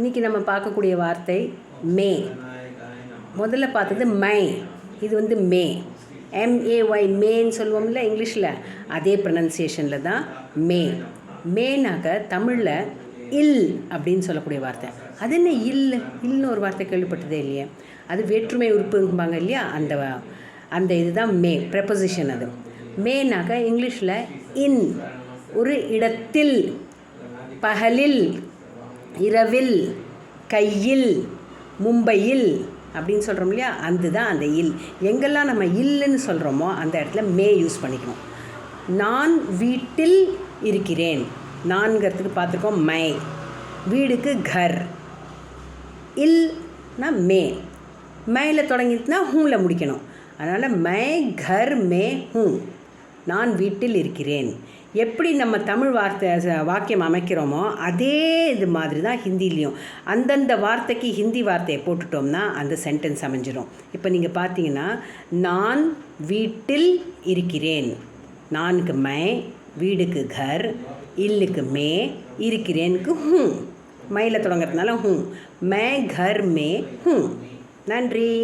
இன்றைக்கி நம்ம பார்க்கக்கூடிய வார்த்தை மே. முதல்ல பார்த்தது மை, இது வந்து மே, MAY மேன்னு சொல்லுவோம்ல இங்கிலீஷில், அதே ப்ரொனன்சியேஷனில் தான் மே. மேனாக்க தமிழில் இல் அப்படின்னு சொல்லக்கூடிய வார்த்தை. அது என்ன இல்னு ஒரு வார்த்தை கேள்விப்பட்டதே இல்லையே. அது வேற்றுமை உறுப்பும்பாங்க இல்லையா, அந்த இதுதான் மே, ப்ரெப்போசிஷன். அது மேனாக்க இங்கிலீஷில் இன், ஒரு இடத்தில், பகலில், இரவில், கையில், மும்பையில் அப்படின்னு சொல்கிறோம் இல்லையா, அதுதான் அந்த இல். எங்கெல்லாம் நம்ம இல்லுன்னு சொல்கிறோமோ அந்த இடத்துல மே யூஸ் பண்ணிக்கணும். நான் வீட்டில் இருக்கிறேன், நான்கிறதுக்கு பார்த்துருக்கோம் மை, வீடுக்கு கர், இல்னா மே, மேல தொடங்கிட்டுனா ஹூவில் முடிக்கணும். அதனால் மை கர் மே ஹூ, நான் வீட்டில் இருக்கிறேன். எப்படி நம்ம தமிழ் வாக்கியம் அமைக்கிறோமோ அதே இது மாதிரி தான் ஹிந்திலையும். அந்தந்த வார்த்தைக்கு ஹிந்தி வார்த்தையை போட்டுட்டோம்னா அந்த சென்டென்ஸ் அமைஞ்சிடும். இப்போ நீங்கள் பார்த்தீங்கன்னா, நான் வீட்டில் இருக்கிறேன், நான்கு மை, வீடுக்கு கர், இல்லுக்கு மே, இருக்கிறேனுக்கு ஹூ, மையில் தொடங்கிறதுனால ஹூ, மை கர் மே ஹூ. நன்றி.